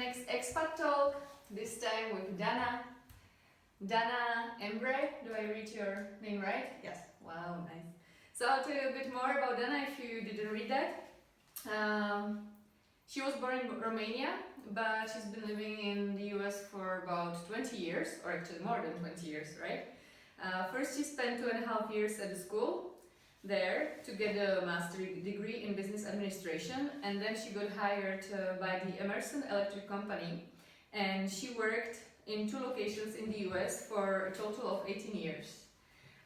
next expat talk, this time with Dana. Dana Embree, do I read your name right? Yes. Wow, nice. So I'll tell you a bit more about Dana if you didn't read that. She was born in Romania, but she's been living in the US for about 20 years, or actually more than 20 years, right? First she spent 2.5 years at the school there to get a master's degree in business administration, and then she got hired by the Emerson Electric Company, and she worked in 2 locations in the US for a total of 18 years.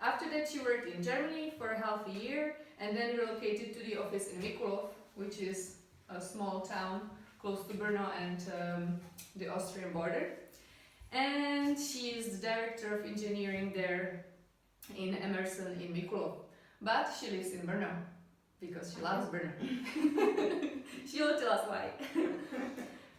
After that she worked in Germany for half a year and then relocated to the office in Mikulov, which is a small town close to Brno and the Austrian border. And she is the director of engineering there in Emerson in Mikulov. But she lives in Brno because she loves Brno. She will tell us why.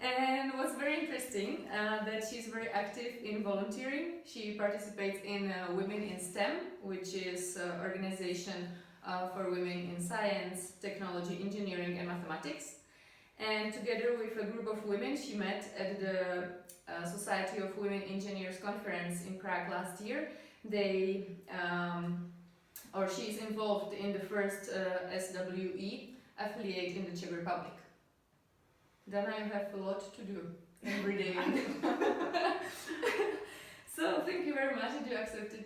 And what's very interesting that she's very active in volunteering. She participates in Women in STEM, which is an organization for women in science, technology, engineering and mathematics. And together with a group of women she met at the Society of Women Engineers conference in Prague last year. She is involved in the first SWE affiliate in the Czech Republic. Then I have a lot to do every day. So thank you very much that you accepted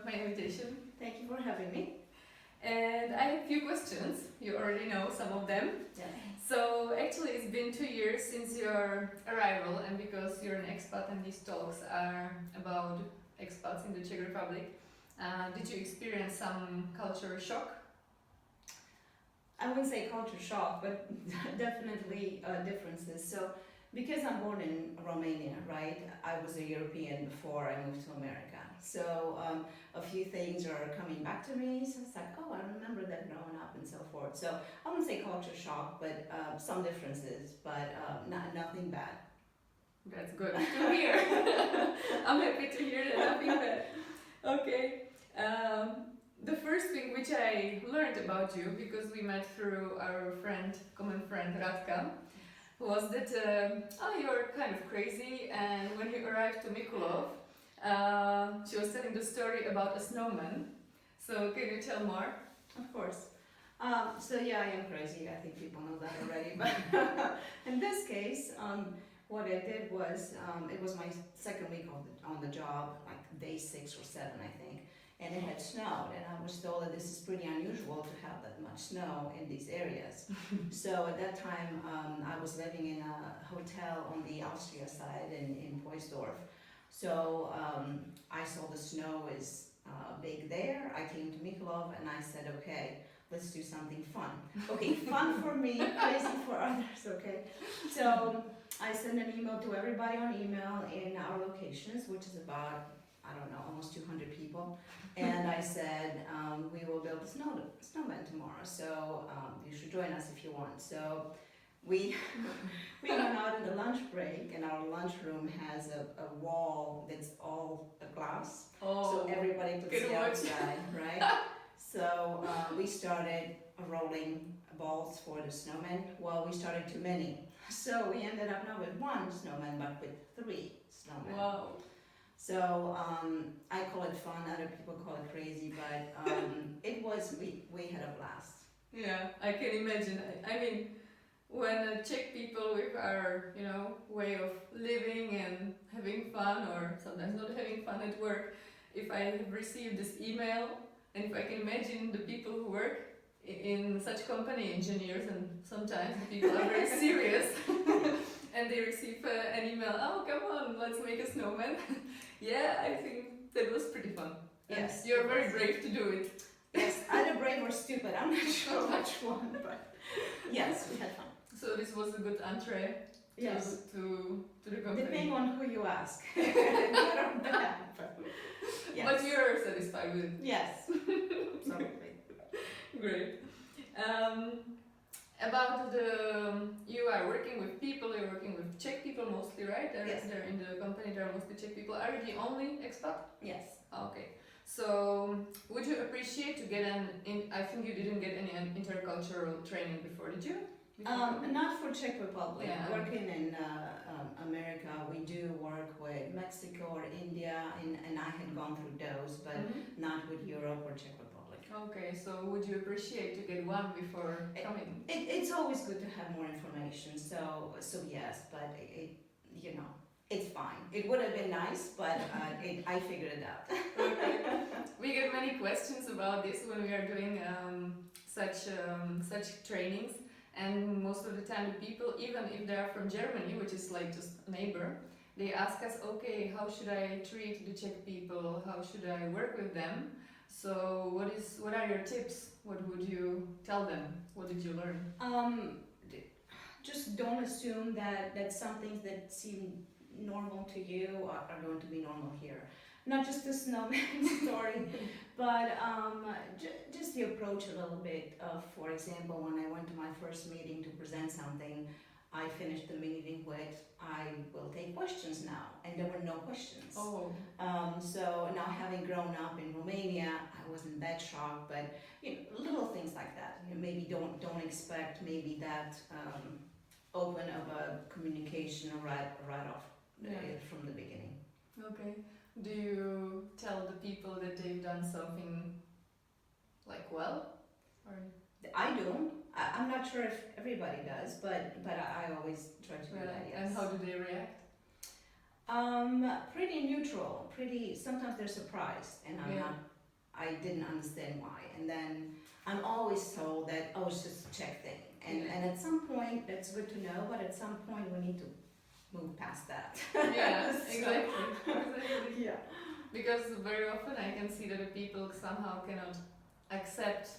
my invitation. Thank you for having me. And I have a few questions. You already know some of them. Yeah. So actually it's been 2 years since your arrival, and because you're an expat and these talks are about expats in the Czech Republic, did you experience some culture shock? I wouldn't say culture shock, but definitely differences. So because I'm born in Romania, right, I was a European before I moved to America. So a few things are coming back to me. So it's like, oh, I remember that growing up and so forth. So I wouldn't say culture shock, but some differences, but nothing bad. That's good to hear. I'm happy to hear that nothing bad. Okay. The first thing which I learned about you, because we met through our common friend Radka, was that you're kind of crazy, and when you arrived to Mikulov, she was telling the story about a snowman. So can you tell more? Of course. So yeah, I am crazy. I think people know that already. But in this case, what I did was, it was my second week on the job, like day 6 or 7, I think. And it had snowed, and I was told that this is pretty unusual to have that much snow in these areas. So at that time, I was living in a hotel on the Austria side in Poisdorf. So I saw the snow is big there. I came to Mikulov and I said, okay, let's do something fun. Okay, fun for me, crazy for others, okay? So I sent an email to everybody on email in our locations, which is about, I don't know, almost 200 people. And I said, we will build a snowman tomorrow, so you should join us if you want. So we went out in the lunch break, and our lunchroom has a wall that's all glass, so everybody could see outside, right? So we started rolling balls for the snowman. Well, we started too many, so we ended up not with 1 snowman, but with 3 snowmen. Wow. So I call it fun, other people call it crazy, but we had a blast. Yeah, I can imagine. I mean, when Czech people with our, way of living and having fun, or sometimes not having fun at work, if I have received this email, and if I can imagine the people who work in such company, engineers, and sometimes the people are very serious, and they receive an email, oh, come on, let's make a snowman. Yeah, I think that was pretty fun. Yes. You're very brave to do it. Yes, either brave or stupid, I'm not sure which one, but yes, we had fun. So this was a good entree to the company. Depending on who you ask, good or bad, but yes. But you're satisfied with it? Yes, absolutely. Great. About you are working with people, you're working with Czech people mostly, right? Yes. They're in the company, there are mostly Czech people. Are you the only expat? Yes. Okay. So, would you appreciate to get I think you didn't get any intercultural training before, did you? Not for Czech Republic. Yeah. Working in America, we do work with Mexico or India, and I had gone through those, but not with Europe or Czech Republic. Okay, so would you appreciate to get one before coming? It's always good to have more information. So yes, but it's fine. It would have been nice, but I figured it out. Okay. We get many questions about this when we are doing such trainings, and most of the time the people, even if they are from Germany, which is like just a neighbor, they ask us, okay, how should I treat the Czech people? How should I work with them? So what are your tips? What would you tell them? What did you learn? Just don't assume that some things that seem normal to you are going to be normal here. Not just the snowman story, but just the approach a little bit. For example, when I went to my first meeting to present something, I finished the meeting with, I will take questions now, and there were no questions. Oh. So now, having grown up in Romania, I wasn't that shocked, but little things like that. Maybe don't expect maybe that open of a communication right off from the beginning. Okay. Do you tell the people that they've done something like well? Or I do. I'm not sure if everybody does, but I always try to do that. Yes. And how do they react? Pretty neutral. Sometimes they're surprised, and I didn't understand why. And then I'm always told that it's just a Czech thing, and at some point that's good to know, but at some point we need to move past that. Yeah, exactly. Yeah. Because very often I can see that the people somehow cannot accept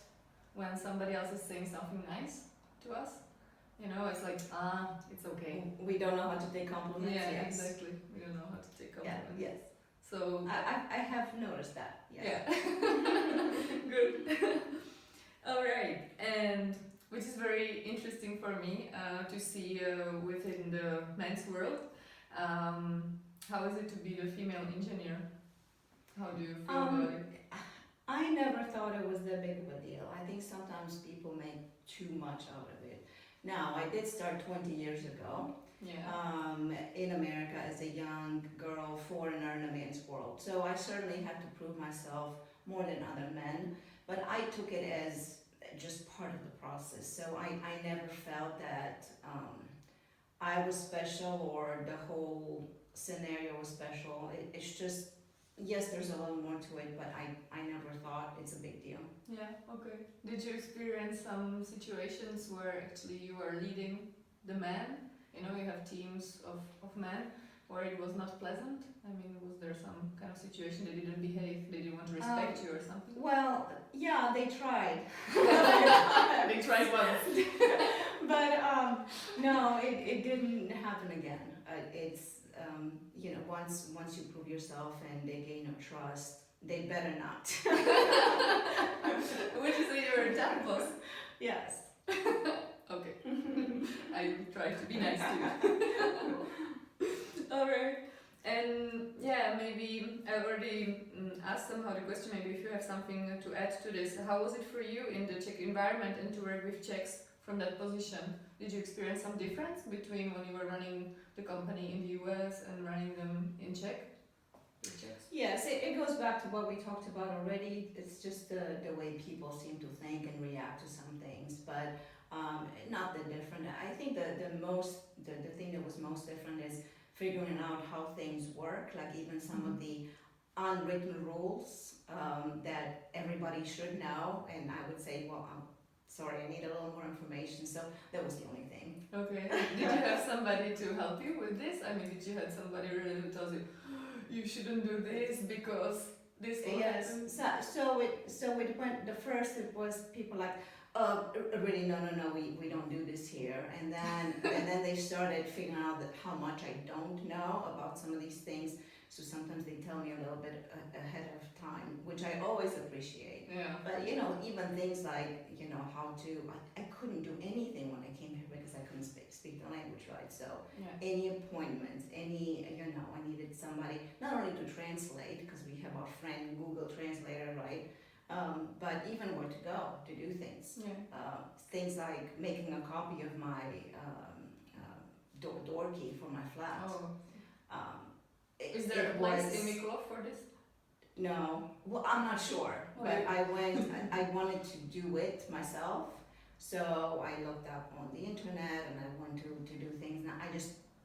when somebody else is saying something nice to us. It's like, it's okay. We don't know how to take compliments. Yeah, yes. Exactly. We don't know how to take compliments. Yeah, yes. So I have noticed that. Yes. Yeah. Good. All right. And which is very interesting for me to see within the men's world. How is it to be the female engineer? How do you feel about it? I never thought it was that big of a deal. I think sometimes people make too much out of it. Now, I did start 20 years ago in America as a young girl, foreigner in the men's world. So I certainly had to prove myself more than other men, but I took it as just part of the process. So I never felt that I was special or the whole scenario was special. It's just, yes, there's a little more to it, but I never thought it's a big deal. Yeah, okay. Did you experience some situations where actually you are leading the men? You have teams of men where it was not pleasant? I mean, was there some kind of situation they didn't behave, they didn't want to respect you or something? Well, yeah, they tried. They tried once. But no, it didn't happen again. It's once you prove yourself and they gain your trust, they better not. Would you say you're a tough boss? Yes. Okay. I try to be nice to you. Alright. And maybe I already asked somehow the question, maybe if you have something to add to this. How was it for you in the Czech environment and to work with Czechs from that position? Did you experience some difference between when you were running the company in the US and running them in Czech? Yes, it goes back to what we talked about already. It's just the way people seem to think and react to some things, but not that different. I think the thing that was most different is figuring out how things work, like even some of the unwritten rules that everybody should know. And I would say, well, I'm sorry, I need a little more information. So that was the only thing. Okay. Did you have somebody to help you with this? I mean, did you have somebody really who tells you, you shouldn't do this because this will happen? So it went, it was people like, really, no, we don't do this here. And then they started figuring out that how much I don't know about some of these things. So sometimes they tell me a little bit ahead of time, which I always appreciate. Yeah. But even things like, how to, I couldn't do anything when I came here because I couldn't speak the language, right? So any appointments, I needed somebody, not only to translate, because we have our friend Google Translator, right? But even where to go to do things. Yeah. Things like making a copy of my door key for my flat. Oh. Is It there a place was- in Mikulov for this? No, well, I'm not sure, but I wanted to do it myself, so I looked up on the internet and I wanted to do things, and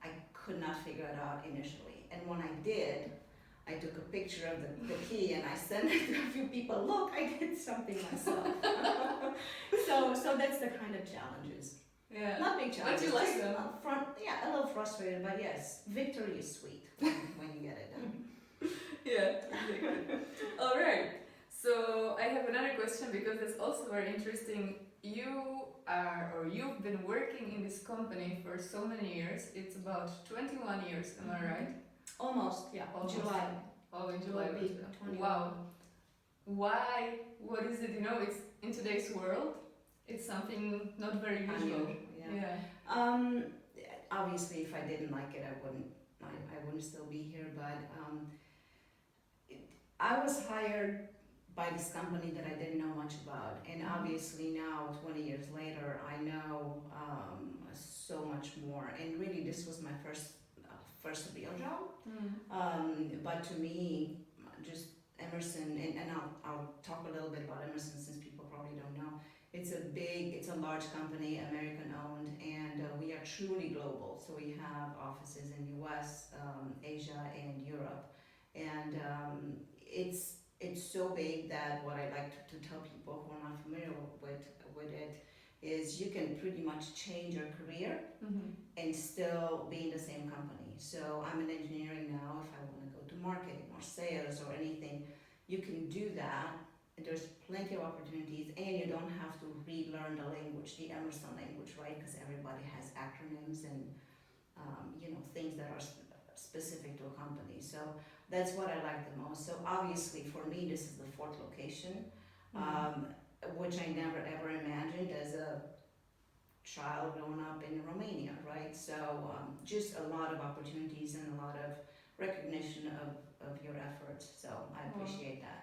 I could not figure it out initially. And when I did, I took a picture of the key and I sent it to a few people. Look, I did something myself. so that's the kind of challenges. Yeah. Not big challenges. But you like just them. a little frustrated, but yes, victory is sweet when you get it done. Yeah, exactly. All right. So I have another question because it's also very interesting. You've been working in this company for so many years. It's about 21 years, am I right? Almost, yeah. Almost. July. Oh, in July. Will be 21. Wow. Why? What is it? It's in today's world. It's something not very usual. Yeah. Obviously, if I didn't like it, I wouldn't still be here. But I was hired by this company that I didn't know much about, and obviously now, 20 years later, I know so much more. And really, this was my first real job. But to me, just Emerson, and I'll talk a little bit about Emerson since people probably don't know. It's a large company, American owned, and we are truly global. So we have offices in US, Asia, and Europe. And it's so big that what I like to tell people who are not familiar with it is you can pretty much change your career and still be in the same company. So I'm in engineering now. If I want to go to marketing or sales or anything, you can do that. There's plenty of opportunities, and you don't have to relearn the language, the Emerson language, right? Because everybody has acronyms and things that are specific to a company. So that's what I like the most. So obviously for me, this is the fourth location, which I never ever imagined as a child growing up in Romania, right? So just a lot of opportunities and a lot of recognition of your efforts. So I appreciate that.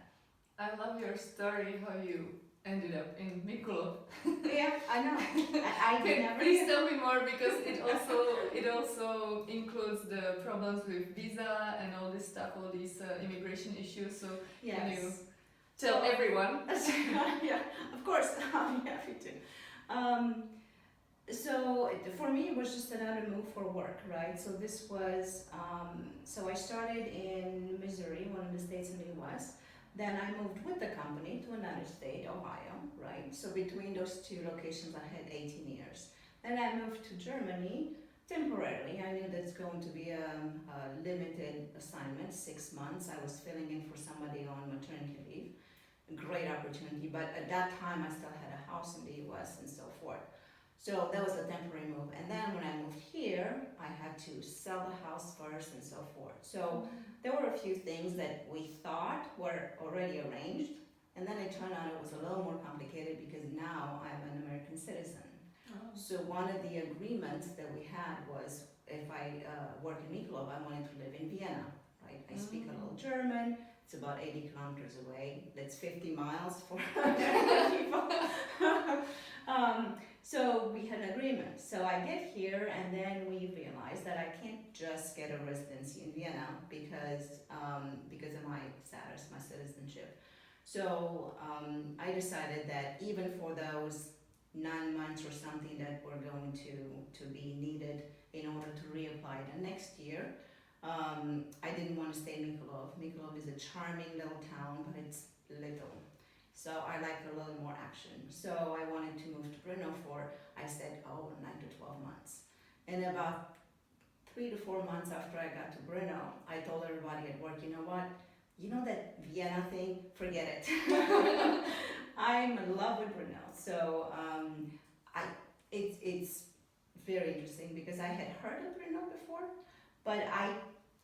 I love your story, how you ended up in Mikulov. Yeah, I know. I never. Please tell me more, because it also includes the problems with visa and all this stuff, all these immigration issues. So Yes. can you tell everyone? Yeah, of course. I'll be happy to. So for me, it was just another move for work, right? So this was. So I started in Missouri, one of the states in the U.S. Then I moved with the company to another state, Ohio, right? So between those two locations, I had 18 years. Then I moved to Germany temporarily. I knew that's going to be a limited assignment, 6 months. I was filling in for somebody on maternity leave. A great opportunity, but at that time I still had a house in the US and so forth. So that was a temporary move. And then when I moved here, I had to sell the house first and so forth. So there were a few things that we thought were already arranged, and then it turned out it was a little more complicated because now I'm an American citizen. So one of the agreements that we had was if I work in Mikulov, I wanted to live in Vienna, right? I speak a little German. It's about 80 kilometers away. That's 50 miles for people. So we had an agreement. So I get here, and then we realized that I can't just get a residency in Vienna because of my status, my citizenship. So I decided that even for those 9 months or something that were going to be needed in order to reapply the next year, I didn't want to stay in Mikulov. Mikulov is a charming little town, but it's little. So I like a little more action. So I wanted to move to Brno for, I said, 9 to 12 months. And about 3 to 4 months after I got to Brno, I told everybody at work, you know what? You know that Vienna thing? Forget it. I'm in love with Brno. So it's very interesting because I had heard of Brno before, but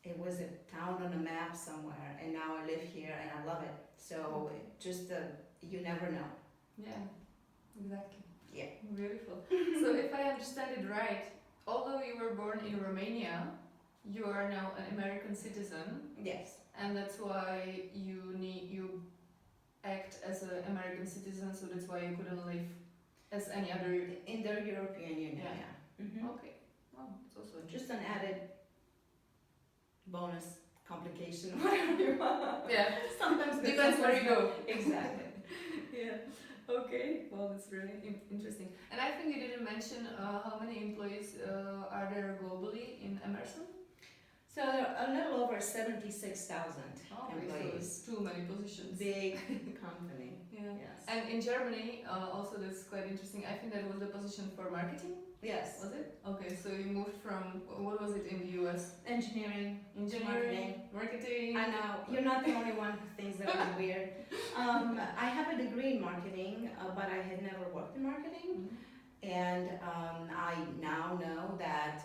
it was a town on a map somewhere, and now I live here and I love it. So just you never know. Yeah, exactly. Yeah. Beautiful. So if I understand it right, although you were born in Romania, you are now an American citizen. Yes. And that's why you act as an American citizen, so that's why you couldn't live as any other. In the European Union, Yeah. yeah. Mhm. Okay. Well, it's also Just an added bonus complication, whatever you want. yeah. Sometimes Depends where you go. Exactly. Yeah. Okay. Well, that's really interesting. And I think you didn't mention how many employees are there globally in Emerson. So there are a little over 76,000 employees. So too many positions. Big company. Yeah. Yes. And in Germany, also that's quite interesting. I think that was the position for marketing. Yes. Was it? Okay, so you moved from, what was it in the US? Engineering. Marketing. I know, you're not the only one who thinks that was weird. I have a degree in marketing, but I had never worked in marketing. Mhm. And I now know that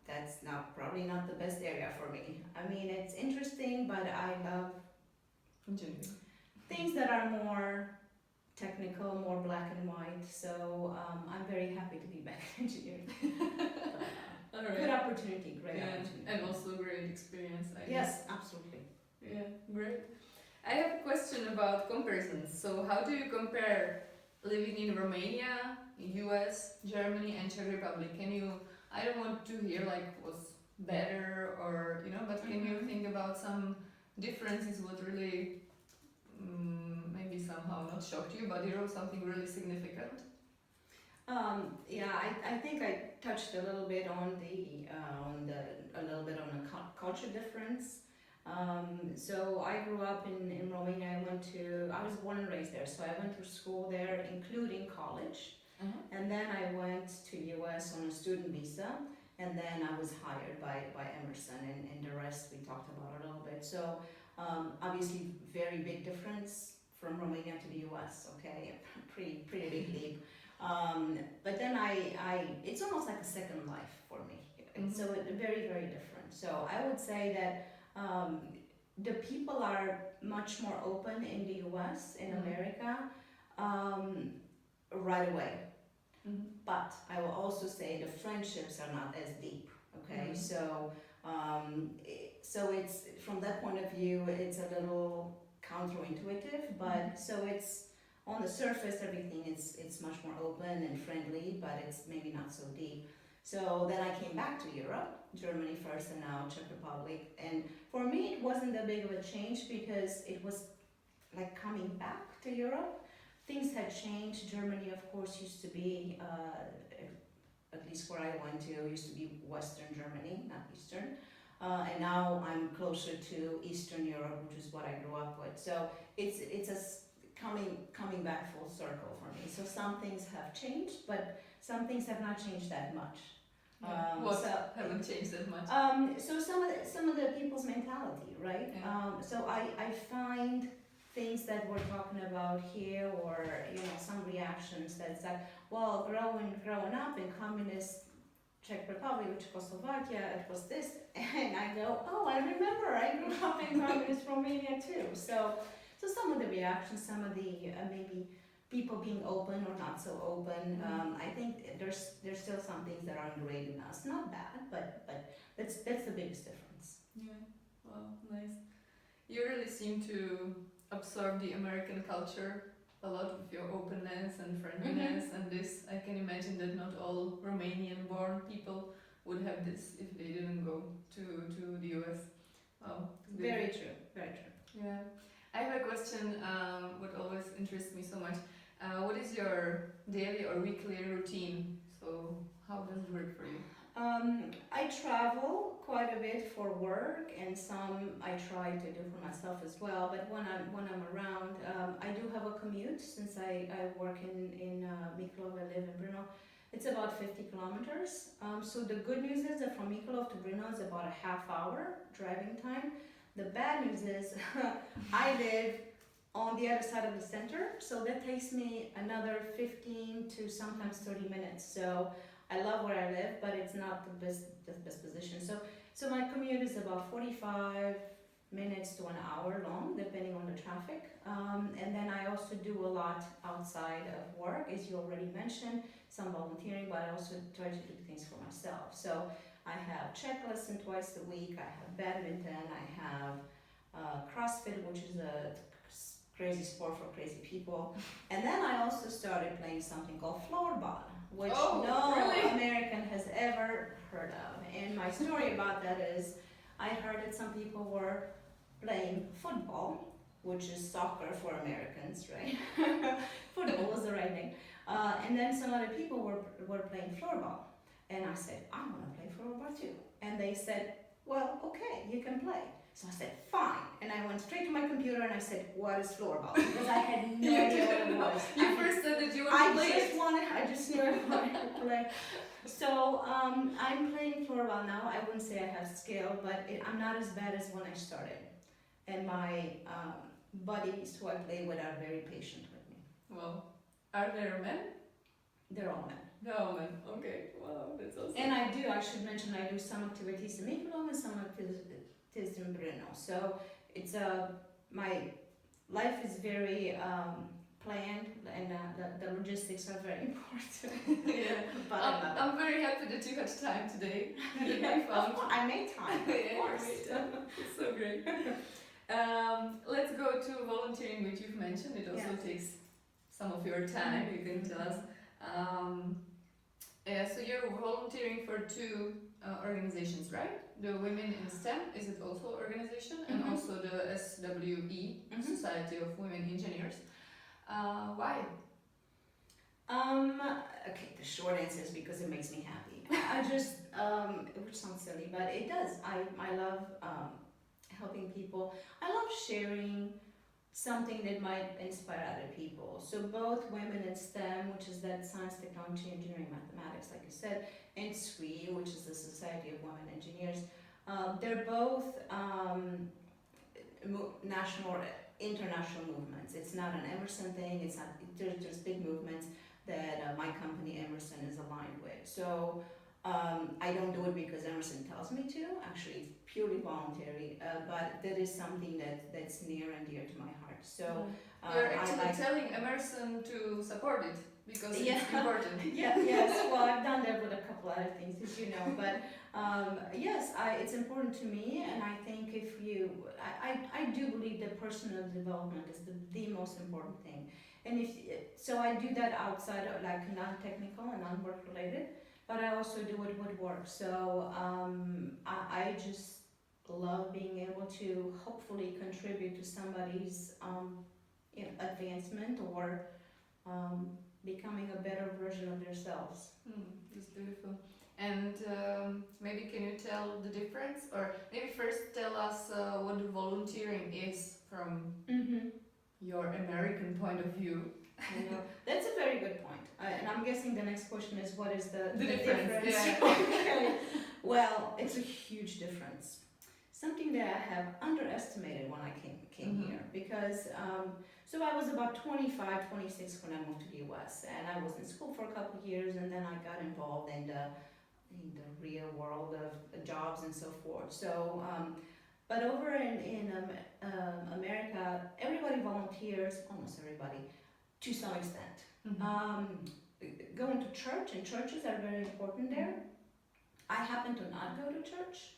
that's probably not the best area for me. I mean, it's interesting, but I love Engineering. things that are more technical, more black and white. So I'm very happy to be back in engineering. All right. Good opportunity, great Yeah, opportunity. and also great experience, I guess. Yes, absolutely. Yeah, great. I have a question about comparisons. So how do you compare living in Romania, US, Germany and Czech Republic? I don't want to hear like what's better or, but can you think about some differences what really maybe somehow not shocked you, but something really significant? Yeah, I think I touched a little bit on the culture difference. So I grew up in Romania. I was born and raised there, so I went through school there, including college. Uh-huh. And then I went to US on a student visa, and then I was hired by Emerson, and the rest we talked about a little bit. So obviously very big difference from Romania to the US, okay, pretty big leap. But then it's almost like a second life for me. Mhm. So very, very different. So I would say that the people are much more open in the US, in Mhm. America, right away. Mhm. But I will also say the friendships are not as deep, okay? Mhm. So it's, from that point of view, it's a little counterintuitive, but so it's, on the surface, everything it's much more open and friendly, but it's maybe not so deep. So then I came back to Europe, Germany first and now Czech Republic. And for me, it wasn't that big of a change because it was like coming back to Europe. Things had changed. Germany, of course, used to be, at least where I went to, used to be Western Germany, not Eastern. And now I'm closer to Eastern Europe, which is what I grew up with. So it's a coming back full circle for me. So some things have changed, but some things have not changed that much. Haven't changed that much? So some of the people's mentality, right? Yeah. So I find things that we're talking about here, or some reactions that's like, well, growing up in communist Czech Republic, Czechoslovakia, it was this, and I go, oh, I remember, I grew up in communist Romania too. So some of the reactions, some of the maybe people being open or not so open. I think there's still some things that are ingrained in us. Not bad, but that's the biggest difference. Yeah. Wow, nice. You really seem to absorb the American culture a lot with your openness and friendliness, and this. I can imagine that not all Romanian-born people would have this if they didn't go to the US. Wow. Very true. Very true. Yeah. I have a question. What always interests me so much. What is your daily or weekly routine? So how does it work for you? I travel quite a bit for work, and some I try to do for myself as well. But when I'm around, I do have a commute since I work in Mikulov. I live in Brno. It's about 50 kilometers. So the good news is that from Mikulov to Brno is about a half hour driving time. The bad news is I live on the other side of the center, so that takes me another 15 to sometimes 30 minutes. So I love where I live, but it's not the best position. So my commute is about 45 minutes to an hour long, depending on the traffic. And then I also do a lot outside of work, as you already mentioned, some volunteering, but I also try to do things for myself. So I have Czech lesson twice a week, I have badminton, I have CrossFit, which is a crazy sport for crazy people. And then I also started playing something called floorball, which no really? American has ever heard of. And my story about that is I heard that some people were playing football, which is soccer for Americans, right? Football is the right name. And then some other people were playing floorball. And I said, I want to play floorball too. And they said, well, okay, you can play. So I said, fine. And I went straight to my computer and I said, what is floorball? Because I had no idea what it was. You first said that you wanted to play it. I just knew I wanted to play. So I'm playing floorball now. I wouldn't say I have skill, but I'm not as bad as when I started. And my buddies who I play with are very patient with me. Well, are there men? They're all men. No, men. Okay. Wow, that's awesome. And I should mention, I do some activities in Mikro and some activities in Brno. So it's my life is very planned, and the logistics are very important. Yeah. But I'm very happy that you had time today. I made time, of course. It's so great. Let's go to volunteering, which you've mentioned. It also takes some of your time. You can tell us. So you're volunteering for two organizations, right? The Women in STEM, is it also organization? And also the SWE, Society of Women Engineers. Why? Okay, the short answer is because it makes me happy. I just, which sounds silly, but it does. I love helping people. I love sharing something that might inspire other people. So both Women in STEM, which is that science, technology, engineering, mathematics, like you said, and SWE, which is the Society of Women Engineers, they're both national or international movements. It's not an Emerson thing. It's not. There's big movements that my company Emerson is aligned with. So I don't do it because Emerson tells me to. Actually, it's purely voluntary. But that is something that's near and dear to my heart. So you're actually telling Emerson to support it because it's important. Yes. Well, I've done that with a couple other things, as you know. But yes, it's important to me, and I think if you, I do believe that personal development is the most important thing. And so I do that outside of like non-technical and non-work related, but I also do it with work. So I just love being able to hopefully contribute to somebody's advancement or becoming a better version of themselves. That's beautiful. And maybe can you tell the difference, or maybe first tell us what volunteering is from your American point of view. I know. That's a very good point. And I'm guessing the next question is what is the difference? Yeah. Okay. Well, it's a huge difference. Something that I have underestimated when I came here, because so I was about 25, 26 when I moved to the US, and I was in school for a couple of years, and then I got involved in the real world of jobs and so forth. So, but over in America, everybody volunteers, almost everybody, to some extent. Going to church, and churches are very important there. I happen to not go to church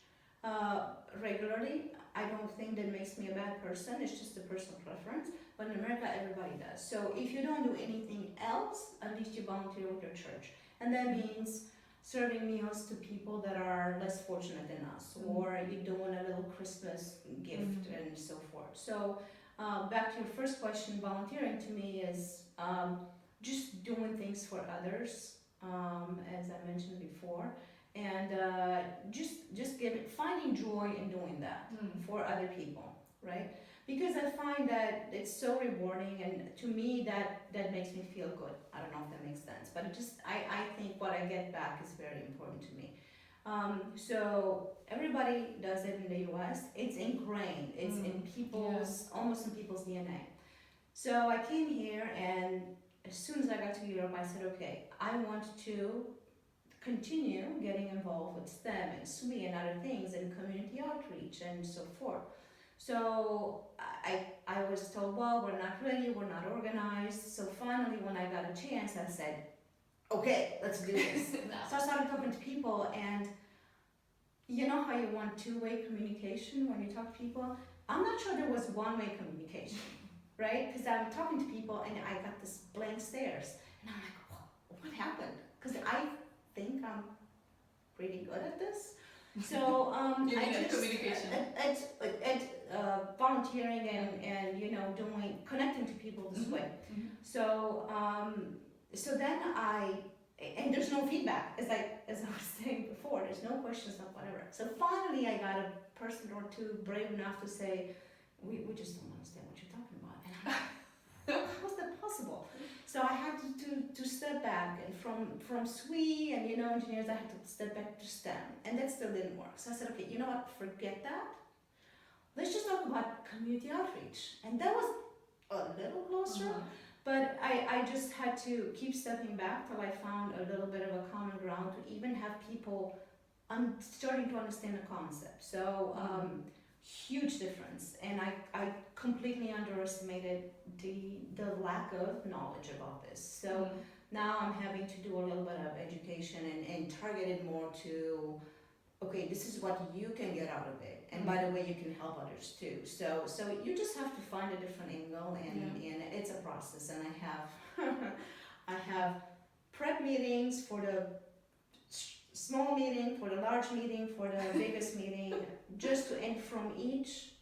regularly. I don't think that makes me a bad person. It's just a personal preference. But in America, everybody does. So if you don't do anything else, at least you volunteer with your church. And that means serving meals to people that are less fortunate than us, or you're doing a little Christmas gift and so forth. So back to your first question, volunteering to me is just doing things for others, as I mentioned before, and finding joy in doing that for other people, right? Because I find that it's so rewarding, and to me that makes me feel good. I don't know if that makes sense, but I think what I get back is very important to me. So everybody does it in the US. It's ingrained. It's in people's, almost in people's DNA. So I came here, and as soon as I got to Europe, I said, okay, I want to continue getting involved with STEM and SWE and other things, and community outreach and so forth. So I was told, well, we're not ready, we're not organized. So finally, when I got a chance, I said, okay, let's do this. So I started talking to people, and you know how you want two-way communication when you talk to people? I'm not sure there was one-way communication. right? Because I'm talking to people and I got this blank stares, and I'm like, what happened? Because I think I'm pretty good at this. So You I mean at just communication? at volunteering and connecting to people this way. So so then and there's no feedback. It's like, as I was saying before, there's no questions, no whatever. So finally I got a person or two brave enough to say, we just don't understand what you're talking about. And I'm like, how's that possible? So I had to step back, and from SWE and engineers, I had to step back to STEM, and that still didn't work. So I said, okay, you know what, forget that. Let's just talk about community outreach. And that was a little closer. But I just had to keep stepping back till I found a little bit of a common ground to even have people starting to understand the concept. So huge difference, and I completely underestimated the lack of knowledge about this. So now I'm having to do a little bit of education and target it more to, okay, this is what you can get out of it, and by the way, you can help others too. So you just have to find a different angle, and it's a process. And I have prep meetings for the small meeting, for the large meeting, for the biggest meeting, and from each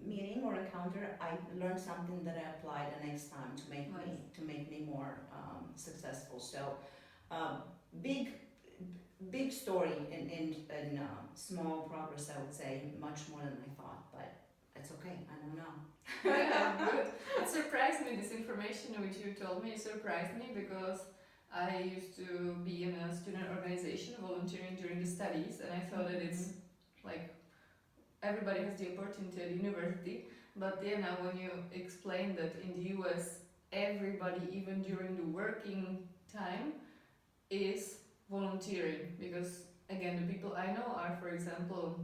meeting or encounter, I learned something that I apply the next time to make me more successful. So big story in small progress, I would say, much more than I thought, but it's okay, I don't know. Yeah, good. It surprised me, this information which you told me, it surprised me because I used to be in a student organization volunteering during the studies, and I thought that it's like everybody has the opportunity at university, but then now when you explain that in the US everybody, even during the working time, is volunteering, because again the people I know are, for example,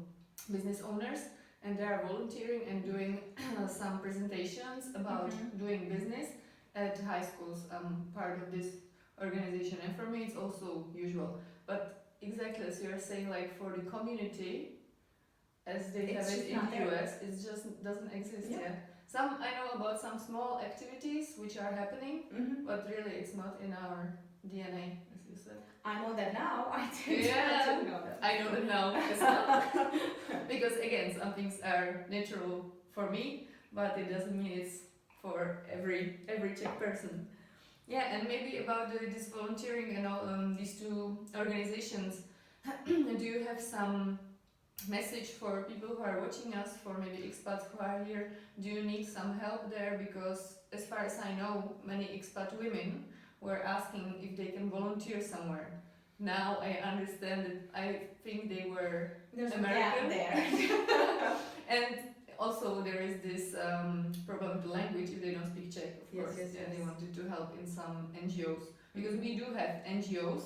business owners, and they are volunteering and doing some presentations about doing business at high schools. I'm part of this organization, and for me it's also usual. But exactly as you're saying, like for the community as they have it in the US, it just doesn't exist yet. Some I know about some small activities which are happening, but really it's not in our DNA, as you said. I know that now. I didn't know that. I know that now as well. Because again, some things are natural for me, but it doesn't mean it's for every Czech person. Yeah, and maybe about this volunteering and all these two organizations, do you have some message for people who are watching us, for maybe expats who are here? Do you need some help there? Because as far as I know, many expat women were asking if they can volunteer somewhere. Now I understand that I think they were American there. And also there is this problem with the language if they don't speak Czech, of course, and they wanted to help in some NGOs. Because we do have NGOs,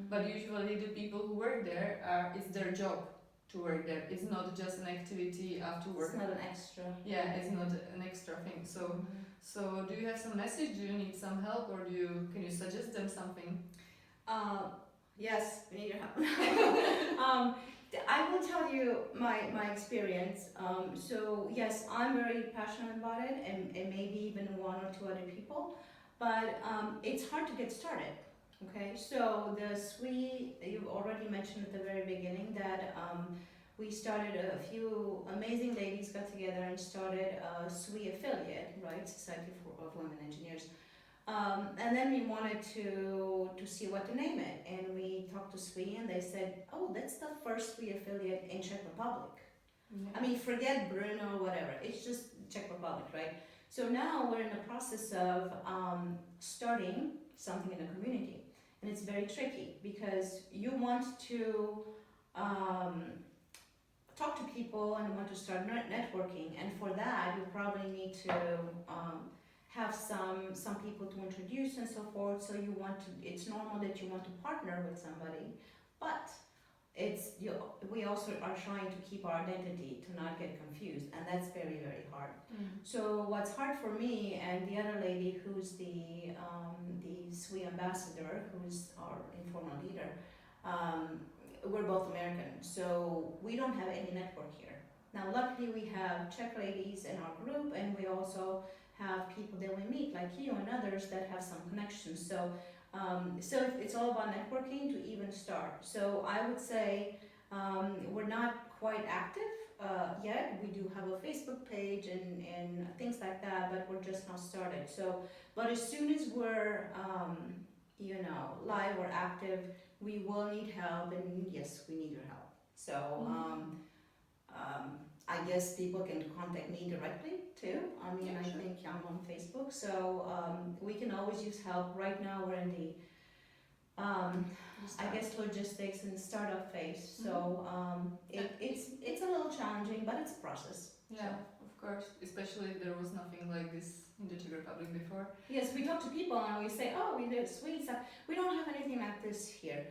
but usually the people who work there, it's their job to work there. It's not just an activity after work. It's not an extra. Yeah, it's not an extra thing. So do you have some message? Do you need some help, or can you suggest them something? Yes, we need your help. I will tell you my experience. So yes, I'm very passionate about it, and maybe even one or two other people, but it's hard to get started. Okay, so the SWE, you already mentioned at the very beginning that we started, a few amazing ladies got together and started a SWE affiliate, right, Society of Women Engineers. And then we wanted to see what to name it, and we talked to SWE, and they said, oh, that's the first SWE affiliate in Czech Republic. I mean, forget Brno or whatever, it's just Czech Republic, right? So now we're in the process of starting something in the community, and it's very tricky because you want to talk to people and want to start networking, and for that you probably need to have some people to introduce and so forth. So it's normal that you want to partner with somebody, but we also are trying to keep our identity to not get confused, and that's very, very hard. So what's hard for me and the other lady who's the SWE ambassador, who's our informal leader, we're both American, so we don't have any network here. Now, luckily, we have Czech ladies in our group, and we also have people that we meet, like you and others, that have some connections. So it's all about networking to even start. So I would say we're not quite active yet. We do have a Facebook page and things like that, but we're just now started. So, but as soon as we're live or active, we will need help, and yes, we need your help. So I guess people can contact me directly too. I mean, Yeah, I sure. think I'm on Facebook, so we can always use help. Right now, we're in the I guess logistics and startup phase. So it's a little challenging, but it's a process. Yeah, of course. Especially if there was nothing like this in the Czech Republic before. Yes, we talk to people and we say, oh, we did sweet stuff. We don't have anything like this here.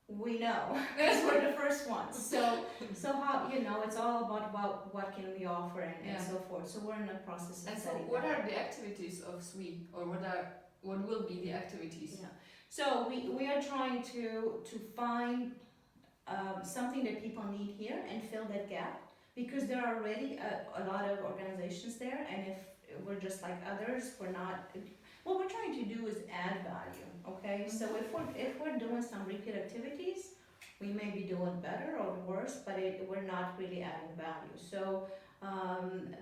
We know, because we're the first ones. So how, it's all about what can we offer and so forth. So we're in the process of And so setting what that are up. the activities of SWE, or what will be the activities? Yeah. So we are trying to find something that people need here and fill that gap, because there are already a lot of organizations there, and if we're just like others, we're not. What we're trying to do is add value, okay? So if we're doing some repeat activities, we may be doing better or worse, but we're not really adding value. So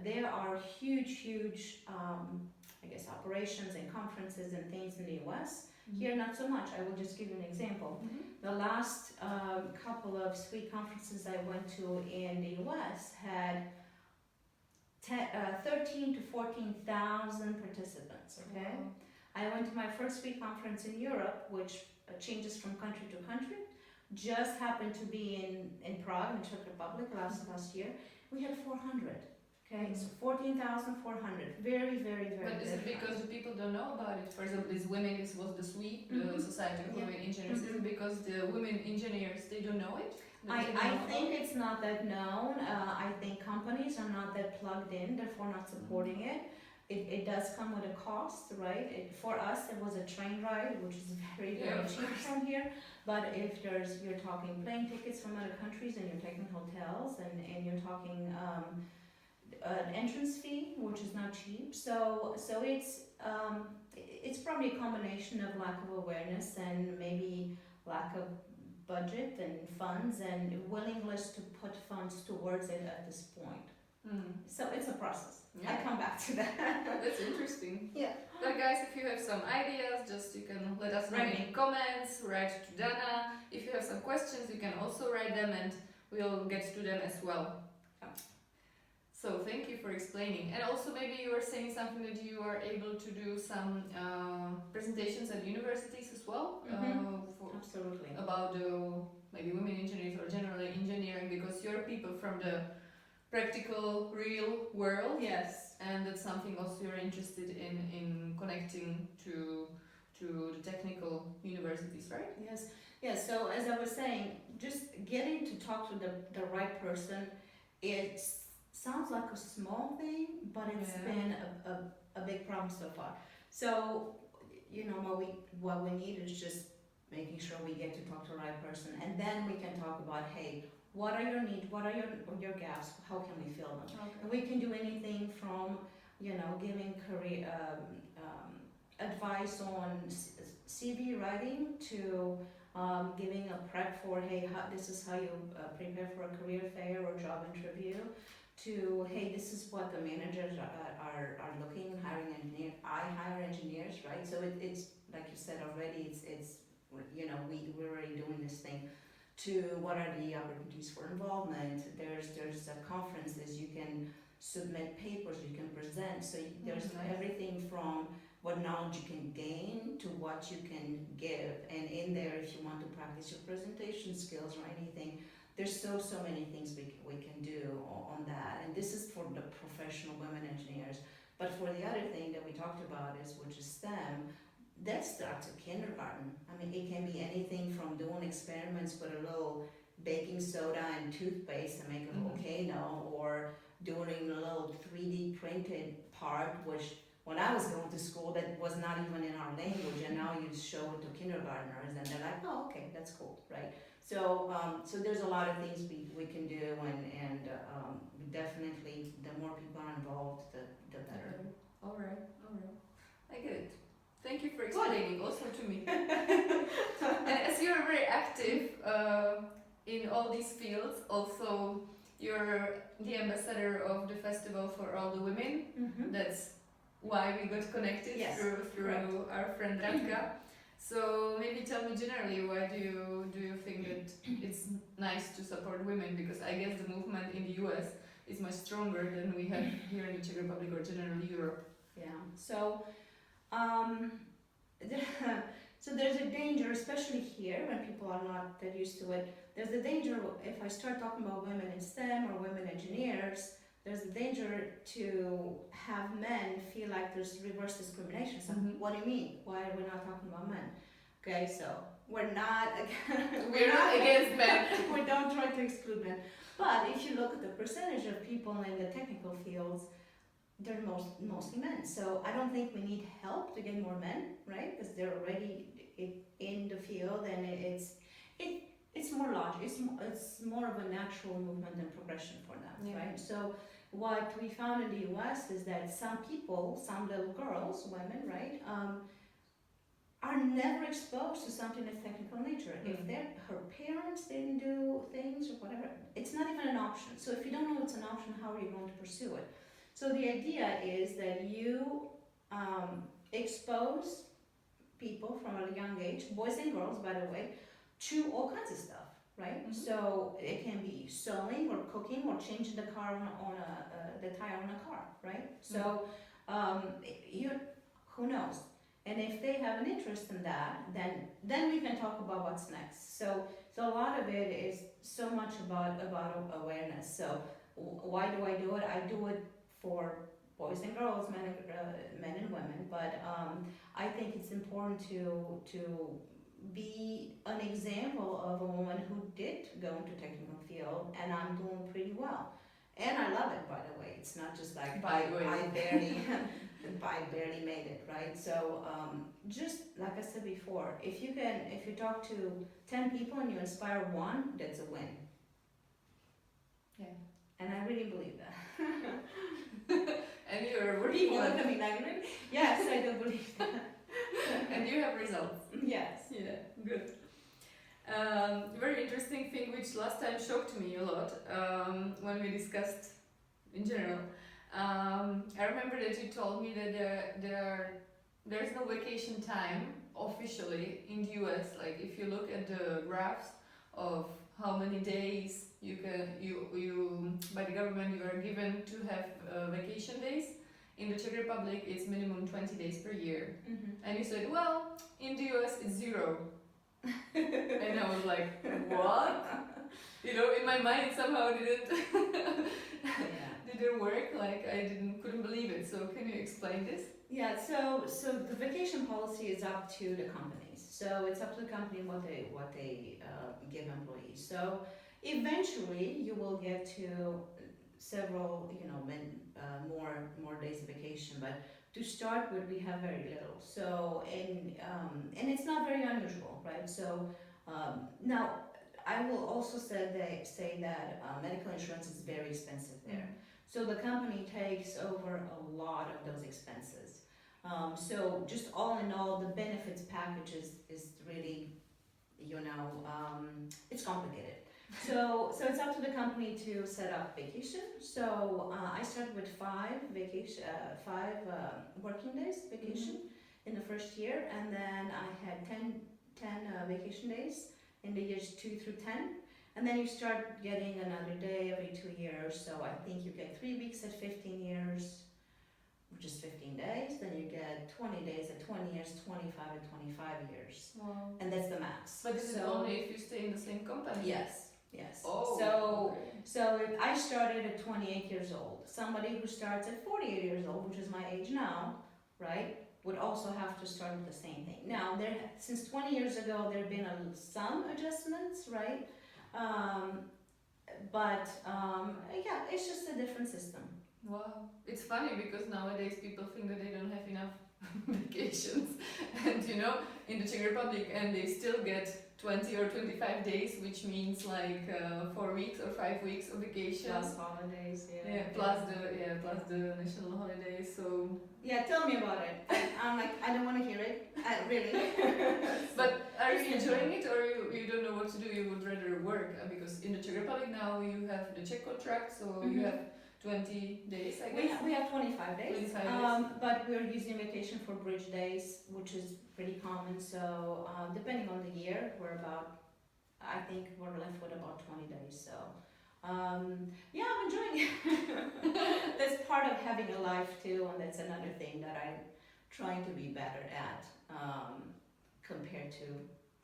there are huge, I guess, operations and conferences and things in the U.S. Here, not so much. I will just give you an example. The last couple of SWE conferences I went to in the U.S. had 13 to 14,000 participants, okay? I went to my first SWE conference in Europe, which changes from country to country. Just happened to be in Prague, in Czech Republic, last year. We had 400, okay? So 14,400. Very, very, very But is it different. because the people don't know about it? For example, this was the SWE, the Society of Women Engineers. Is it because the women engineers, they don't know it? I think it's not that known. I think companies are not that plugged in, therefore not supporting it. It does come with a cost, right? For us, it was a train ride, which is very, very cheap from here. But if you're talking plane tickets from other countries, and you're taking hotels, and you're talking an entrance fee, which is not cheap. So it's probably a combination of lack of awareness and maybe lack of budget and funds and willingness to put funds towards it at this point. So it's a process. Yeah. I come back to that. That's interesting. Yeah. But guys, if you have some ideas, you can let us know in comments, write to Dana. If you have some questions, you can also write them and we'll get to them as well. Yeah. So thank you for explaining. And also maybe you were saying something that you are able to do some presentations at universities as well. Absolutely. About maybe women engineers or generally engineering, because you're people from the practical, real world. Yes. And that's something also you're interested in connecting to the technical universities, right? Yes. Yes. So as I was saying, just getting to talk to the right person, it sounds like a small thing, but it's been a big problem so far. So what we need is just making sure we get to talk to the right person, and then we can talk about, hey, what are your needs? What are your gaps? How can we fill them? Okay. And we can do anything from, giving career advice on CV writing to giving a prep for, hey, this is how you prepare for a career fair or job interview, to, hey, this is what the managers are looking, hiring engineer. I hire engineers, right? So it's like you said already, it's we're already doing this thing. To what are the opportunities for involvement? There's conferences, you can submit papers, you can present. So there's everything from what knowledge you can gain to what you can give. And in there, if you want to practice your presentation skills or anything, there's so many things we can do on that. And this is for the professional women engineers. But for the other thing that we talked about which is STEM, that starts at kindergarten. I mean, it can be anything from doing experiments with a little baking soda and toothpaste to make a volcano, or doing a little 3D printed part, which when I was going to school, that was not even in our language, and now you show it to kindergartners, and they're like, oh, okay, that's cool, right? So there's a lot of things we can do, and definitely the more people are involved, the better. All right. I get it. Thank you for explaining also to me. And as you're very active in all these fields, also you're the ambassador of the festival for all the women. That's why we got connected Yes, through correct. our friend Radka. So maybe tell me generally, why do you think that it's nice to support women? Because I guess the movement in the US is much stronger than we have here in the Czech Republic or generally Europe. Yeah. So, so there's a danger, especially here when people are not that used to it. There's a danger if I start talking about women in STEM or women engineers. There's a danger to have men feel like there's reverse discrimination. So what do you mean? Why are we not talking about men? Okay, so we're not against men. We don't try to exclude men. But if you look at the percentage of people in the technical fields, they're mostly men. So I don't think we need help to get more men, right? Because they're already in the field, and it's more logical. It's more of a natural movement and progression for them, right? So what we found in the U.S. is that some people, some little girls, women, right, are never exposed to something of technical nature. If her parents didn't do things or whatever, it's not even an option. So if you don't know it's an option, how are you going to pursue it? So the idea is that you expose people from a young age, boys and girls, by the way, to all kinds of stuff, right? So it can be sewing or cooking or changing the car the tire on a car, right? So who knows? And if they have an interest in that, then we can talk about what's next. So a lot of it is so much about awareness. So why do I do it? I do it for boys and girls, men and women. But I think it's important to be an example of a woman who did go into technical field, and I'm doing pretty well. And I love it, by the way. It's not just like I barely made it, right? So just like I said before, if you talk to 10 people and you inspire one, that's a win. Yeah. And I really believe that. And you're working on it. I mean, yes, I do believe that. And you have results. Yes. Yeah, good. Very interesting thing which last time shocked me a lot when we discussed in general. I remember that you told me that there's no vacation time officially in the US. Like if you look at the graphs of how many days you by the government you are given to have vacation days. In the Czech Republic, it's minimum 20 days per year. And you said, well, in the US, it's 0. And I was like, what? You know, in my mind, somehow didn't work. Like I couldn't believe it. So can you explain this? Yeah. So the vacation policy is up to the companies. So it's up to the company what they give employees. So eventually, you will get to several, more days of vacation, but to start with, we have very little. So and it's not very unusual, right? So now I will also say that medical insurance is very expensive there. So the company takes over a lot of those expenses. So just all in all, the benefits package is really, it's complicated. So it's up to the company to set up vacation. So I started with 5 working days vacation in the first year, and then I had 10 vacation days in the years 2 through 10. And then you start getting another day every 2 years. So I think you get 3 weeks at 15 years, which is 15 days. Then you get 20 days at 20 years, 25 at 25 years. Wow. And that's the max. But this is only if you stay in the same company? Yes. Oh, So if I started at 28 years old. Somebody who starts at 48 years old, which is my age now, right, would also have to start with the same thing. Now, since 20 years ago, there have been some adjustments, right? But it's just a different system. Wow, it's funny because nowadays people think that they don't have enough vacations, and in the Czech Republic, and they still get 20 or 25 days, which means like 4 weeks or 5 weeks of vacation. Plus holidays, yeah. Plus the national holidays. So yeah, tell me about it. I'm like, I don't want to hear it. Really. But are you enjoying it, or you don't know what to do? You would rather work because in the Czech Republic now you have the Czech contract, so you have 20 days, I guess. We have 25 days. 25 days. But we're using vacation for bridge days, which is pretty common. So depending on the year, I think we're left with about 20 days. So yeah, I'm enjoying it. That's part of having a life too, and that's another thing that I'm trying to be better at compared to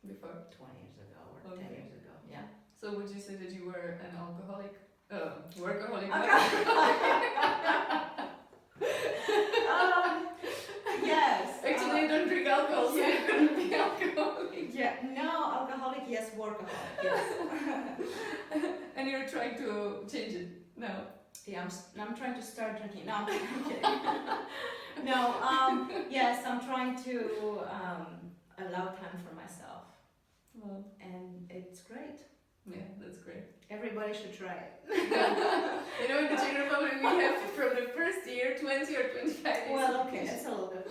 Before 20 years ago or 10 years ago. Yeah. So would you say that you were an alcoholic? Workaholic. Yes. Actually, you don't drink alcohol, so you couldn't be alcoholic. Yeah, no, alcoholic, yes, workaholic, yes. And you're trying to change it now. Yeah, I'm trying to start drinking. No, I'm kidding. No, yes, I'm trying to allow time for myself. Well, And it's great. yeah, that's great. Everybody should try it. You know, in the Czech Republic, we have from the first year 20 or 25 days. Well, okay, that's a little bit.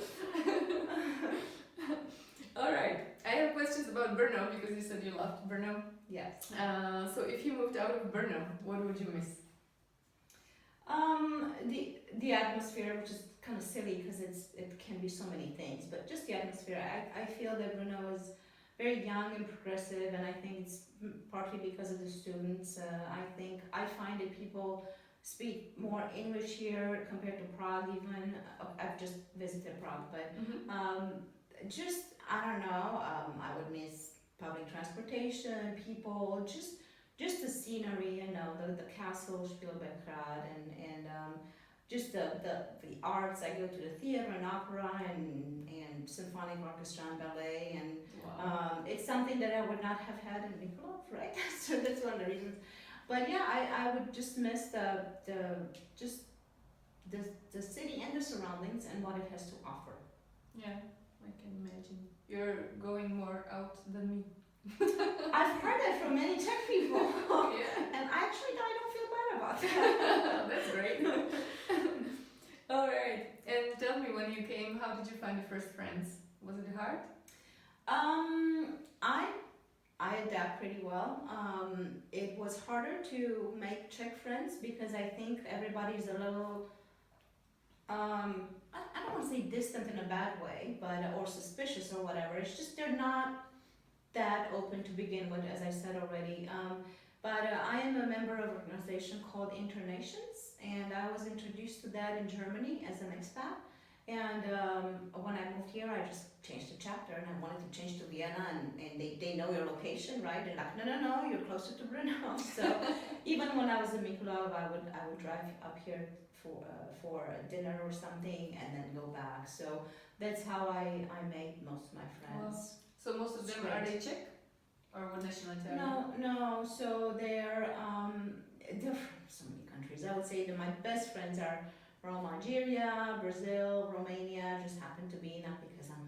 All right. I have questions about Brno because you said you loved Brno. Yes. So if you moved out of Brno, what would you miss? The atmosphere, which is kind of silly because it can be so many things, but just the atmosphere. I feel that Brno is very young and progressive, and I think it's partly because of the students. I find that people speak more English here compared to Prague even. I've just visited Prague, but just, I don't know, I would miss public transportation, people, just the scenery, you know, the castle, Spielbergrad, and just the arts. I go to the theater and opera and symphonic orchestra and ballet, and Wow. it's something that I would not have had in Mikulov, right? So that's one of the reasons. But yeah, I would just miss the city and the surroundings and what it has to offer. Yeah, I can imagine. You're going more out than me. I've heard that from many Czech people. Yeah. And actually, I don't feel bad about that. That's great. All right. And tell me, when you came, how did you find the first friends? Was it hard? I adapt pretty well. It was harder to make Czech friends because I think everybody's a little, I don't want to say distant in a bad way, but or suspicious or whatever. It's just they're not that open to begin with, as I said already. But I am a member of an organization called Internations, and I was introduced to that in Germany as an expat. And when I moved here, I just changed the chapter, and I wanted to change to Vienna, and they know your location, right? They're like, no, you're closer to Brno. So even when I was in Mikulov, I would drive up here for a dinner or something, and then go back. So that's how I made most of my friends. Wow. So most of them, are they Czech? Or what nationality are they? No. So they're from so many countries. I would say that my best friends are from Algeria, Brazil, Romania. Just happen to be, not because I'm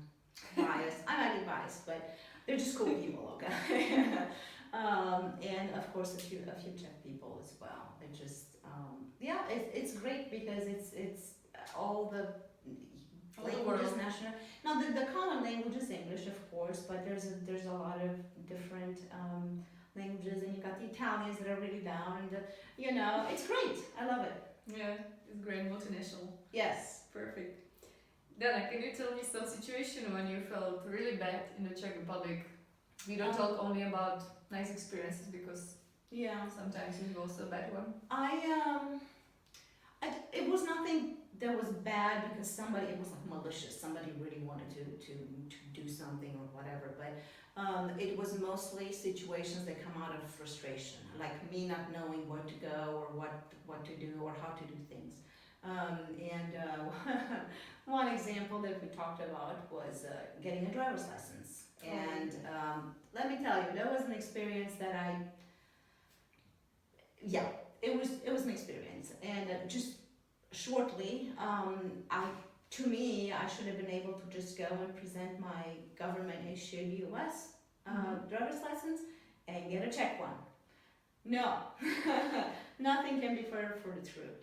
biased. I might be biased, but they're just cool people, okay? And of course a few Czech people as well. It just it's great because it's all the languages, national. Now the common language is English, of course, but there's a lot of different languages, and you got the Italians that are really down, and it's great. I love it. Yeah, it's great, multinational. Yes. Perfect. Dana, can you tell me some situation when you felt really bad in the Czech Republic? We don't talk only about nice experiences because sometimes it was a bad one. It was nothing that was bad because it was like malicious. Somebody really wanted to do something or whatever, but it was mostly situations that come out of frustration, like me not knowing where to go or what to do or how to do things. One example that we talked about was getting a driver's license. And let me tell you, that was an experience that it was an experience. And just shortly, to me, I should have been able to just go and present my government-issued U.S. driver's license and get a Czech one. No, nothing can be further from the truth.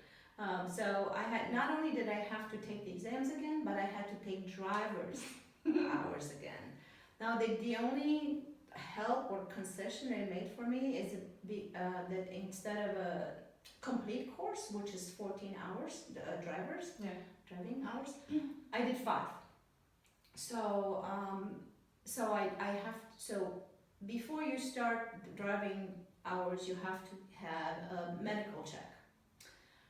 So I had, not only did I have to take the exams again, but I had to take driver's hours again. Now the only help or concession they made for me is that instead of a complete course, which is 14 hours, driving hours, I did 5. So so before you start the driving hours, you have to have a medical check.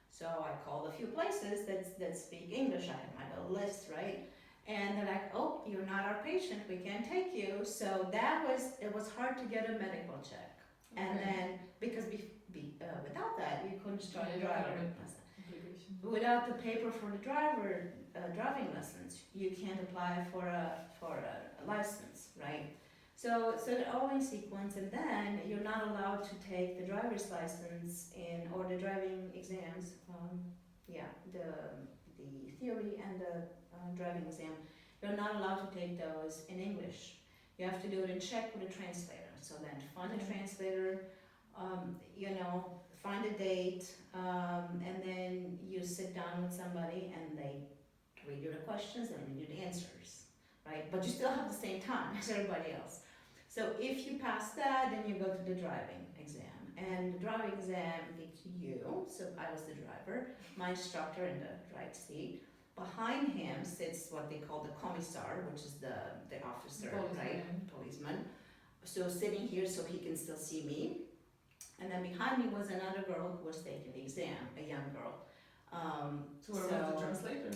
So I called a few places that speak English. I had my little list, right? And they're like, oh, you're not our patient, we can't take you. So it was hard to get a medical check. Okay. And then, because without that, you couldn't start a driving lesson. Without the paper for the driving lessons, you can't apply for a license, right? So they're all in sequence, and then you're not allowed to take the driver's license or the driving exams. The theory and the driving exam. You're not allowed to take those in English. You have to do it in Czech with a translator. So then find a translator, find a date, and then you sit down with somebody and they read you the questions and read you the answers, right? But you still have the same time as everybody else. So if you pass that, then you go to the driving exam. And the driving exam leads you, so I was the driver, my instructor in the right seat. Behind him sits what they call the commissar, which is the officer, right? Policeman. So sitting here so he can still see me. And then behind me was another girl who was taking the exam, a young girl. So where was the translator?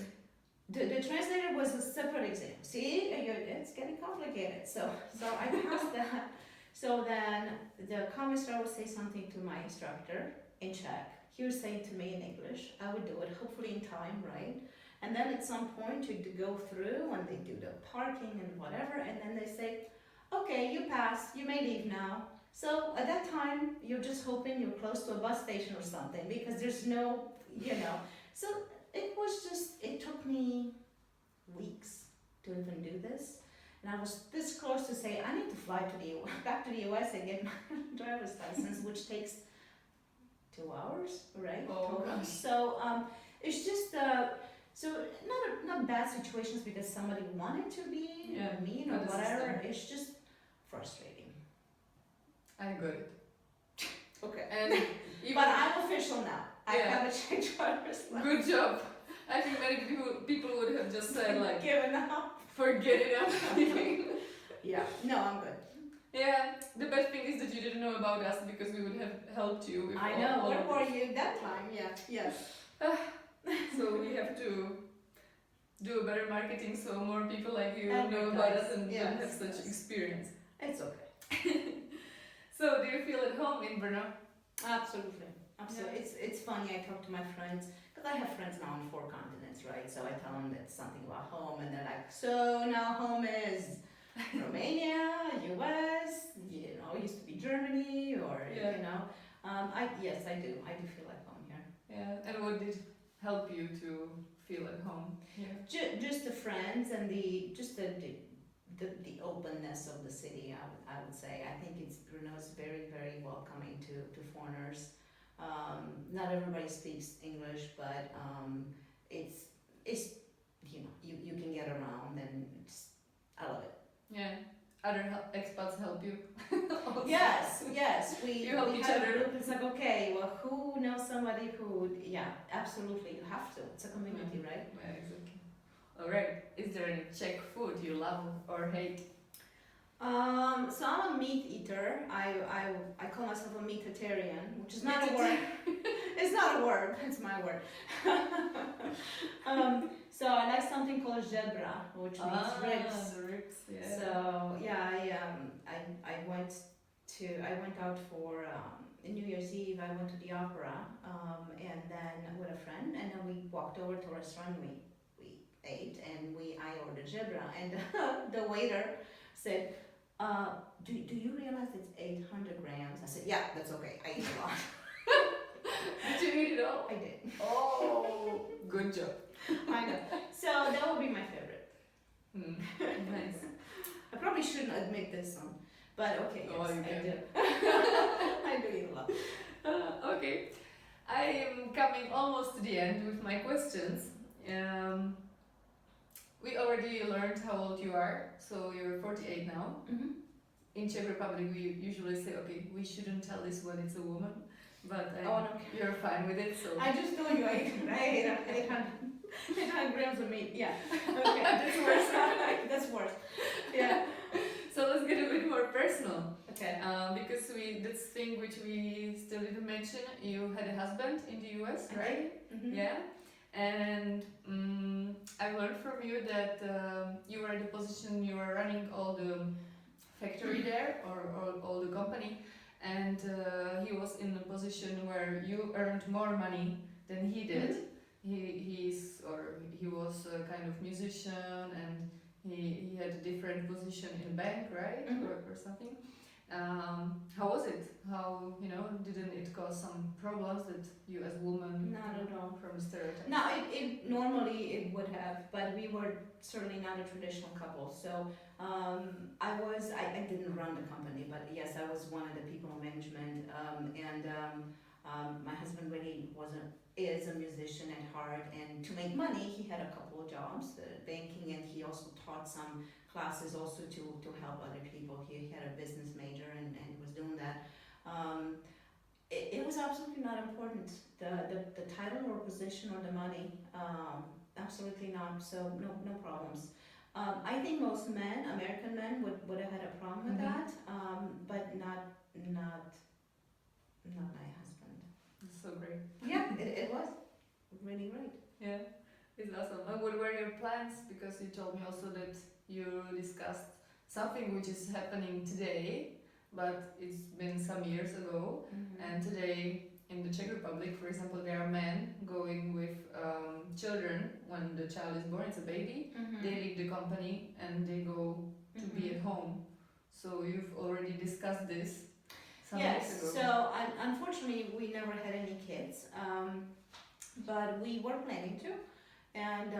The translator was a separate exam. See, it's getting complicated. So I passed that. So then the commissar would say something to my instructor in Czech. He would say to me in English. I would do it, hopefully in time, right? And then at some point you go through and they do the parking and whatever, and then they say, okay, you passed, you may leave now. So at that time, you're just hoping you're close to a bus station or something, because there's no, So it took me weeks to even do this. And I was this close to say, I need to fly back to the US and get my driver's license, which takes 2 hours, right? Oh, gosh. So it's just, so not bad situations because somebody wanted to be mean or whatever. It's just frustrating. I got it. Okay. And but I'm official now. I have a Czech driver's license. Good job. I think many people would have just said like, given up. Forget it everything. Yeah. No, I'm good. Yeah. The bad thing is that you didn't know about us because we would have helped you. With I know. Where were you that time? Yeah. Yes. So we have to do a better marketing so more people like you know about us and don't have such experience. It's okay. So do you feel at home in Brno? Absolutely. Absolutely. Yeah. It's funny, I talk to my friends, because I have friends now on 4 continents, right? So I tell them that something about home, and they're like, so now home is Romania, US, used to be Germany, or, yes, I do. I do feel like home here. Yeah, and what did help you to feel at home here? Just the friends and the openness of the city, I would say. I think Brno is very, very welcoming to foreigners. Not everybody speaks English, but it's you can get around, and I love it. Yeah. Other expats help you. Yes. We help each have other. a group. It's like, okay, well, who knows somebody who? Yeah, absolutely, you have to. It's a community, right? Yeah, exactly. All right. Is there any Czech food you love or hate? So I'm a meat eater. I call myself a meatitarian, which is not a word. It's not a word. It's my word. So I like something called zebra, which means ribs. The ribs. Yeah. So I went out for New Year's Eve. I went to the opera, and then with a friend, and then we walked over to a restaurant. We ate, and I ordered zebra, and the waiter said, do you realize it's 800 grams? I said, yeah, that's okay. I eat a lot. Did you eat it all? I did. Oh, good job. I know. So that would be my favorite. Nice. I probably shouldn't admit this But okay, yes, Oh, you I can. do. I do eat a lot. Okay, I am coming almost to the end with my questions. We already learned how old you are, so you're 48 now. Mm-hmm. In Czech Republic, we usually say, okay, we shouldn't tell this when it's a woman, but Oh, no. you're fine with it, so. I just told you I ate 800 grams of meat. Yeah. Okay, that's worse. That's worse. Yeah. So let's get a bit more personal, Okay. because that's thing which we still didn't mention. You had a husband in the US, right? Mm-hmm. Yeah. And I learned from you that you were in the position, you were running all the factory there, or all the company, and he was in a position where you earned more money than he did. He was a kind of musician, and he had a different position in bank, right? Mhm. Or something. How was it? How, didn't it cause some problems that you as woman? Not at all. From the stereotype? No, it normally it would have, but we were certainly not a traditional couple. So I didn't run the company, but yes, I was one of the people in management. My husband really is a musician at heart, and to make money, he had a couple of jobs, banking, and he also taught some classes also to help other people. He had a business major and was doing that. It was absolutely not important, the title or position or the money, absolutely not, so no problems. I think most American men would have had a problem with Mhm. that, but not my husband. It's so great. Yeah, it was really great. Yeah, it's awesome. And what were your plans? Because you told me also that you discussed something which is happening today, but it's been some years ago. And today in the Czech Republic, for example, there are men going with children when the child is born, it's a baby. They leave the company and they go to be at home. So you've already discussed this some years Yes, ago. so unfortunately we never had any kids, but we were planning to, and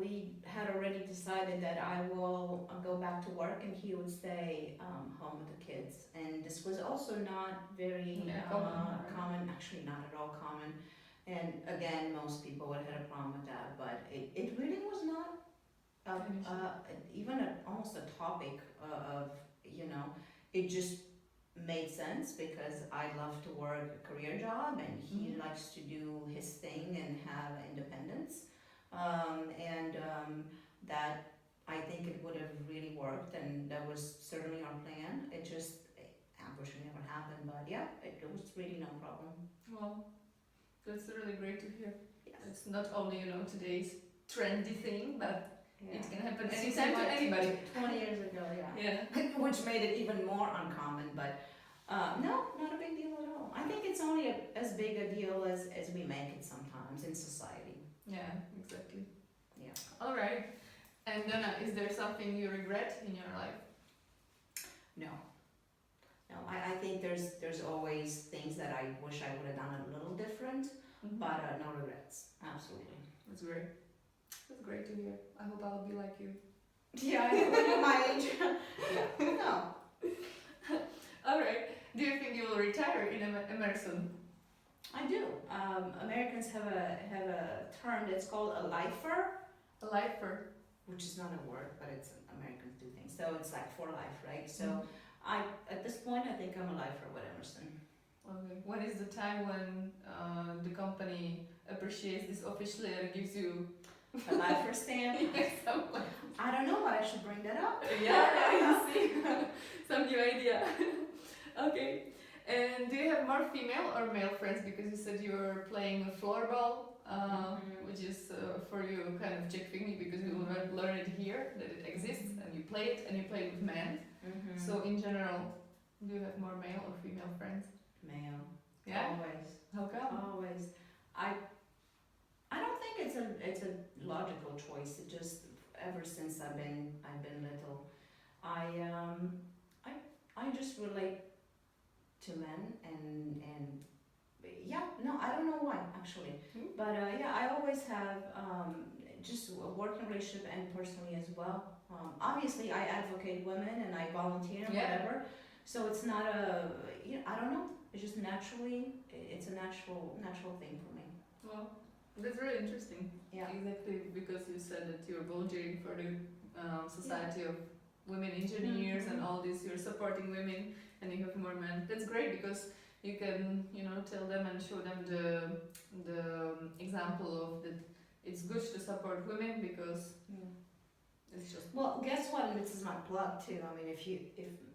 we had already decided that I will go back to work and he would stay home with the kids. And this was also not very common, actually not at all common. And again, most people would have had a problem with that, but it really was not even almost a topic of, it just made sense because I love to work a career job and he likes to do his thing and have independence. That I think it would have really worked, and that was certainly our plan. It just unfortunately never happened, but yeah, it was really no problem. Well, that's really great to hear. Yes. It's not only, today's trendy thing, but Yeah. it can happen It anytime seems to like anybody. 20 years ago, yeah. Yeah. Which made it even more uncommon, but no, not a big deal at all. I think it's only as big a deal as we make it sometimes in society. Yeah, exactly. Yeah. All right. And Donna, is there something you regret in your life? No. No, I think there's always things that I wish I would have done a little different, but no regrets. Absolutely. That's great. That's great to hear. I hope I'll be like you. Yeah, I know, when you're my age. Yeah. No. All right. Do you think you will retire in Emerson? I do. Americans have a term that's called a lifer, A lifer. which is not a word, but it's Americans do things. So it's like for life, right? So at this point, I think I'm a lifer with Emerson. Okay. When is the time when the company appreciates this officially and gives you A lifer stamp? someone? I don't know, but I should bring that up. Yeah, you see. Some new idea. Okay. And do you have more female or male friends? Because you said you were playing a floorball, which is for you kind of Czech thing because you learn it here, that it exists, and you play it, and you play with men. So in general, do you have more male or female friends? Male. Yeah? Always. How come? Always. I don't think it's a logical choice. It just ever since I've been little, I just relate to men and yeah, no, I don't know why actually, but yeah, I always have just a working relationship and personally as well. Obviously, I advocate women and I volunteer and Yeah. whatever. So it's not a, I don't know. It's just naturally, it's a natural thing for me. Well, that's really interesting. Yeah. Exactly, because you said that you're volunteering for the Society of Women Engineers and all this. You're supporting women, and you have more men. That's great because you can, tell them and show them the example of that. It's good to support women because it's just Well, guess what? And this is my plug too. I mean,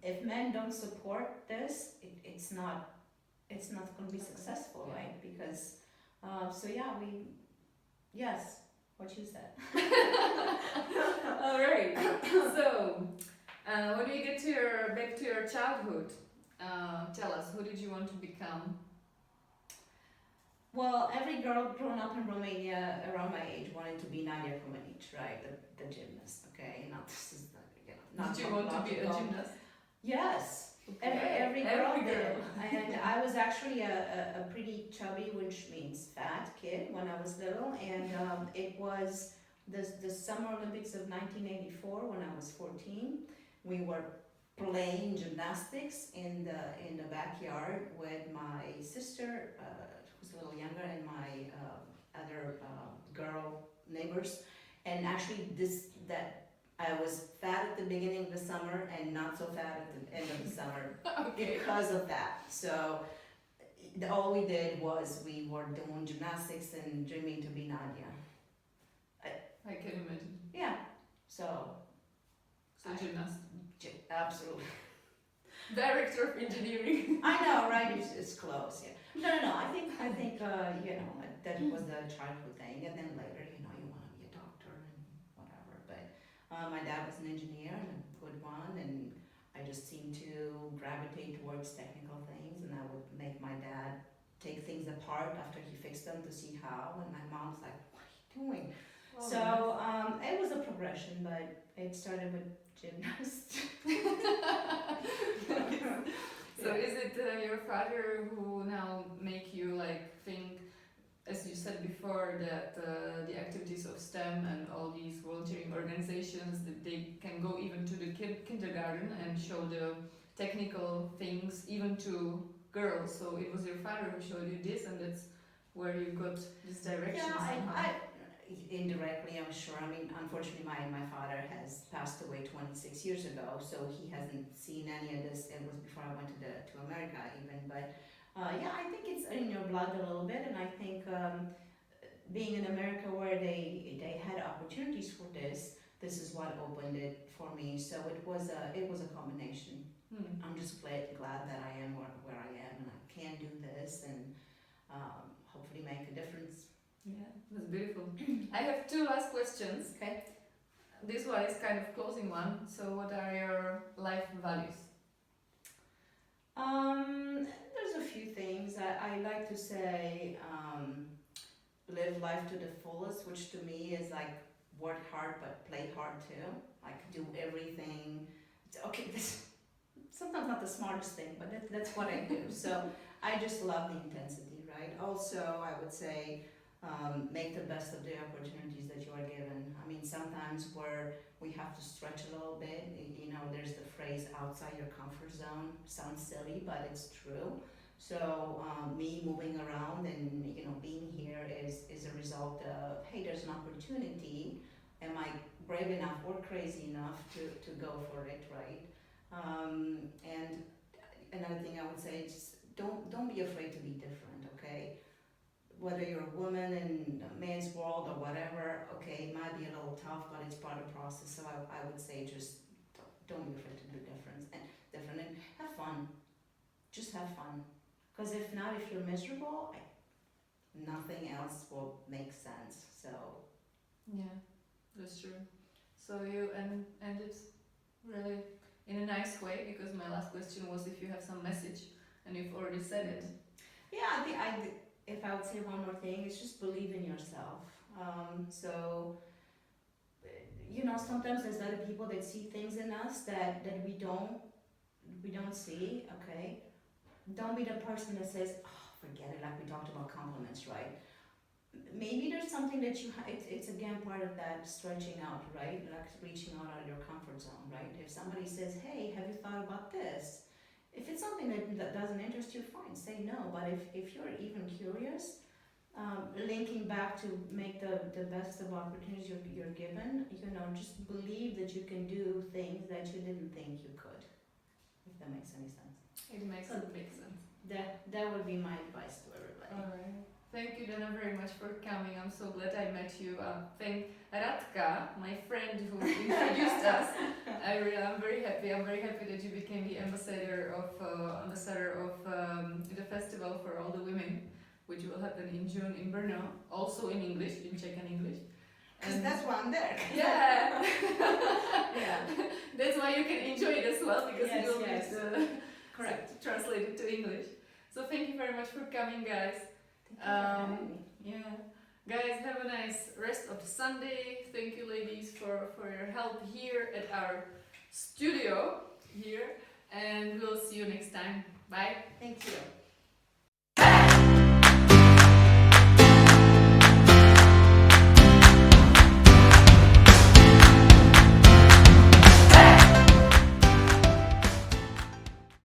if men don't support this, it's not going to be successful, Yeah. right? Because so yeah, yes, what you said. all right. So when we get back to your childhood, tell us, who did you want to become? Well, every girl grown up in Romania around my age wanted to be Nadia Comaneci, right? The gymnast, okay? Not this is not Did you want to be a gymnast? Yes. Okay. Every girl Every did. girl. And I was actually a pretty chubby, which means fat kid when I was little. And it was the Summer Olympics of 1984 when I was 14. We were playing gymnastics in the backyard with my sister, who's a little younger, and my other girl neighbors. And actually I was fat at the beginning of the summer and not so fat at the end of the summer Okay. because of that. So all we did was we were doing gymnastics and dreaming to be Nadia. I can imagine. Yeah. So Gymnast. absolutely. Director of engineering. I know, right? It's close. Yeah. No. I think that was the childhood thing, and then later, you want to be a doctor and whatever. But my dad was an engineer and a good one, and I just seemed to gravitate towards technical things, and I would make my dad take things apart after he fixed them to see how, and my mom's like, "What are you doing?" Oh, So it was a progression, but it started with gymnast. So is it your father who now make you think, as you said before, that the activities of STEM and all these volunteering organizations, that they can go even to the kindergarten and show the technical things even to girls? So it was your father who showed you this, and that's where you got this direction somehow. I indirectly, I'm sure. I mean, unfortunately, my father has passed away 26 years ago, so he hasn't seen any of this. It was before I went to America even, but I think it's in your blood a little bit, and I think being in America where they had opportunities for this is what opened it for me. So it was a combination. I'm just glad that I am where I am, and I can do this, and hopefully make a difference. Yeah, that's beautiful. I have two last questions. Okay. This one is kind of closing one. So what are your life values? There's a few things. I like to say live life to the fullest, which to me is like work hard but play hard too. Like do everything. Okay, this sometimes not the smartest thing, but that's what I do. So I just love the intensity, right? Also, I would say make the best of the opportunities that you are given. I mean, sometimes where we have to stretch a little bit, there's the phrase outside your comfort zone. Sounds silly, but it's true. So me moving around and being here is a result of, hey, there's an opportunity. Am I brave enough or crazy enough to go for it, right? And another thing I would say is don't be afraid to be different, okay? Whether you're a woman in a man's world or whatever, okay, it might be a little tough, but it's part of the process. So I would say just don't be afraid to do different and have fun. Just have fun. Because if not, if you're miserable, nothing else will make sense. So yeah, that's true. So you ended really in a nice way, because my last question was if you have some message, and you've already said it. Yeah, if I would say one more thing, it's just believe in yourself. Sometimes there's other people that see things in us that we don't see. Okay, don't be the person that says, "Oh, forget it." Like we talked about compliments, right? maybe there's something that it's again part of that stretching out, right? Like reaching out of your comfort zone, right? If somebody says, hey, have you thought about this? If it's something that doesn't interest you, fine, say no. But if you're even curious, linking back to make the best of opportunities you're given, just believe that you can do things that you didn't think you could, if that makes any sense. It makes sense. That would be my advice to everybody. Alright. Thank you, Dana, very much for coming. I'm so glad I met you. Thank Radka, my friend who introduced us. I'm very happy. I'm very happy that you became the ambassador of the festival for all the women, which will happen in June in Brno, also in English, in Czech and English. Because that's why I'm there. Yeah. Yeah. That's why you can enjoy it as well, because Yes, it will yes. be Correct. translated to English. So thank you very much for coming, guys. Thank you for having me. Yeah. Guys, have a nice rest of the Sunday. Thank you, ladies, for your help here at our studio here. And we'll see you next time. Bye. Thank you.